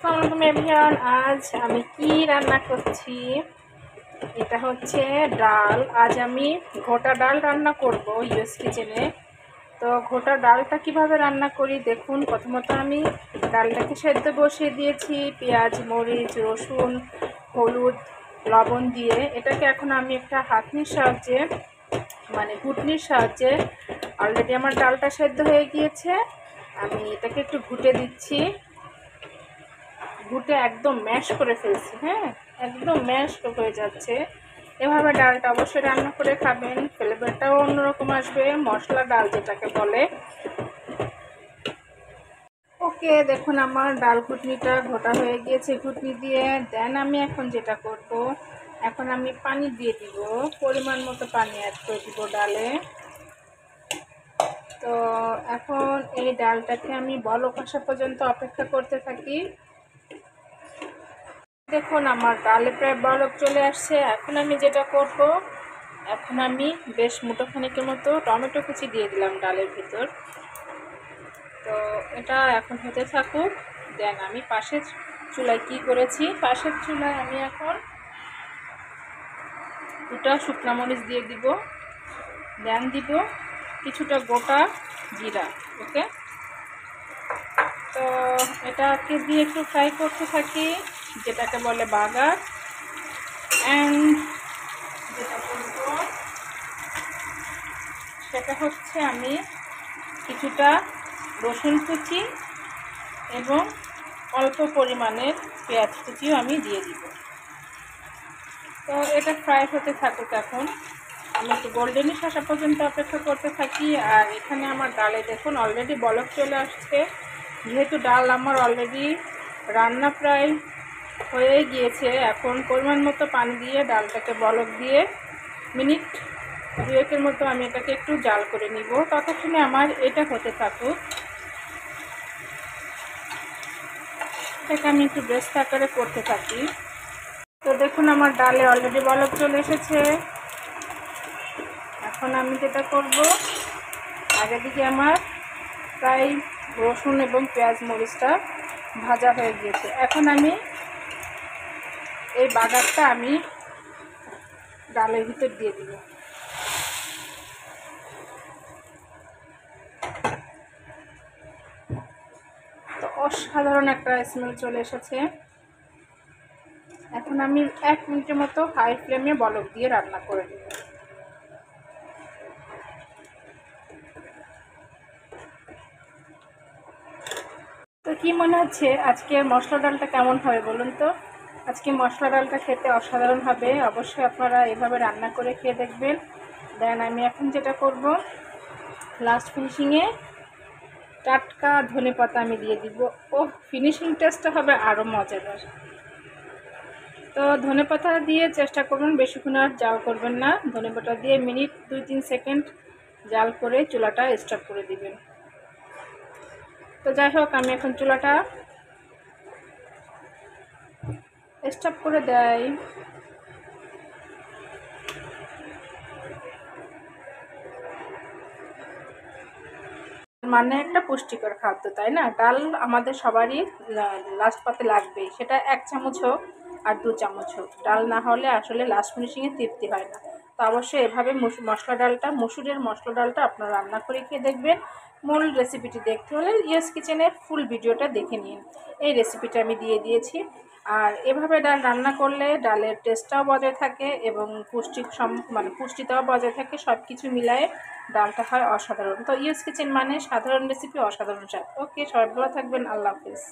আসসালামু আলাইকুম এভরিওয়ান। আজ আমি কি রান্না করছি, এটা হচ্ছে ডাল। আজ আমি ঘোটা ডাল রান্না করব ইউএস কিচেনে। তো ঘোটা ডালটা কিভাবে রান্না করি দেখুন। প্রথমত আমি ডালটাকে সেদ্ধ বসিয়ে দিয়েছি পেঁয়াজ, মরিচ, রসুন, হলুদ, লবণ দিয়ে। এটাকে এখন আমি একটা হাতনির সাহায্যে ঘুটনির সাহায্যে, অলরেডি আমার ডালটা সেদ্ধ হয়ে গিয়েছে, আমি এটাকে একটু ঘুটে দিচ্ছি। ঘুটে একদম ম্যাশ করে ফেলছি। হ্যাঁ, একদম ম্যাশ হয়ে যাচ্ছে। এভাবে ডালটা অবশ্যই রান্না করে খাবেন, ফ্লেভারটাও অন্যরকম আসবে, মশলা ডাল যেটাকে বলে। ওকে, দেখুন আমার ডাল ঘুটনিটা ঘোটা হয়ে গিয়েছে ঘুটনি দিয়ে। দেন আমি এখন যেটা করব, এখন আমি পানি দিয়ে দিব, পরিমাণ মতো পানি অ্যাড করে দিব ডালে। তো এখন এই ডালটাকে আমি বলক আসা পর্যন্ত অপেক্ষা করতে থাকি। দেখুন আমার ডালে প্রায় বলক চলে আসছে। এখন আমি যেটা করব, এখন আমি বেশ মুঠোখানিকের মতো টমেটো কুচি দিয়ে দিলাম ডালের ভিতর। তো এটা এখন হতে থাকুক। দেন আমি পাশের চুলায় কি করেছি, পাশের চুলায় আমি এখন দুটা শুকনো মরিচ দিয়ে দিব। দেন দিব কিছুটা গোটা জিরা। ওকে, তো এটাকে দিয়ে একটু ফ্রাই করতে থাকি, যেটাকে বলে বাগার। অ্যান্ড যেটা করব সেটা হচ্ছে আমি কিছুটা রসুন কুচি এবং অল্প পরিমাণের পেঁয়াজ কুচিও আমি দিয়ে দিব। তো এটা ফ্রাই হতে থাকুক। এখন আমি একটু গোল্ডেনিশ আসা পর্যন্ত অপেক্ষা করতে থাকি। আর এখানে আমার ডালে দেখুন অলরেডি বলক চলে আসছে। যেহেতু ডাল আমার অলরেডি রান্না প্রায় হয়ে গিয়েছে, এখন পরিমাণ মতো পানি দিয়ে ডালটাকে বলক দিয়ে মিনিট 2-1 মতো আমি এটাকে একটু জাল করে নিব। ততক্ষণে আমার এটা হতে থাকুক। এটাকে আমি একটু বেস্ট আকারে করতে থাকি। তো দেখুন আমার ডালে অলরেডি বলক চলে এসেছে। এখন আমি যেটা করব, আগে দিকে আমার প্রায় রসুন এবং পেঁয়াজ মরিচটা ভাজা হয়ে গিয়েছে। এখন আমি এই বাগারটা আমি ডালের ভিতর দিয়ে দিব। তো অসাধারণ একটা স্মেল চলে এসেছে। এখন আমি 1 মিনিটের মতো হাই ফ্লেমে বলক দিয়ে রান্না করে দেব। তো কি মনে হচ্ছে আজকে মশলা ডালটা কেমন হবে বলুন তো? আজকে মশলা ডালটা খেতে অসাধারণ হবে। অবশ্যই আপনারা এভাবে রান্না করে খেয়ে দেখবেন। দেন আমি এখন যেটা করব, লাস্ট ফিনিশিংয়ে টাটকা ধনেপাতা আমি দিয়ে দিব। ও ফিনিশিং টেস্টটা হবে আরও মজাদার। তো ধনেপাতা দিয়ে চেষ্টা করবেন বেশিক্ষণ আর জাল করবেন না। ধনেপাতা দিয়ে মিনিট 2-3 সেকেন্ড জাল করে চুলাটা স্টপ করে দিবেন। তো যাই হোক, আমি এখন চুলাটা স্টপ করে দেয়। মানে একটা পুষ্টিকর খাদ্য, তাই না? ডাল আমাদের সবারই লাস্ট পাতে লাগবেই, সেটা 1 চামচ হোক আর 2 চামচ হোক। ডাল না হলে আসলে লাস্ট ফিনিশিংয়ে তৃপ্তি হয় না। তো অবশ্যই এভাবে মশলা ডালটা, মসুরের মশলা ডালটা আপনারা রান্না করে খেয়ে দেখবেন। মূল রেসিপিটি দেখতে হলে ইয়েস কিচেনের ফুল ভিডিওটা দেখে নিন। এই রেসিপিটা আমি দিয়ে দিয়েছি। আর এভাবে ডাল রান্না করলে ডালের টেস্টটাও বজায় থাকে এবং পুষ্টিটাও বজায় থাকে। সব কিছু মিলায়ে ডালটা হয় অসাধারণ। তো ইয়েস কিচেন মানে সাধারণ রেসিপি, অসাধারণ স্বাদ। ওকে, সবাই ভালো থাকবেন। আল্লাহ হাফিজ।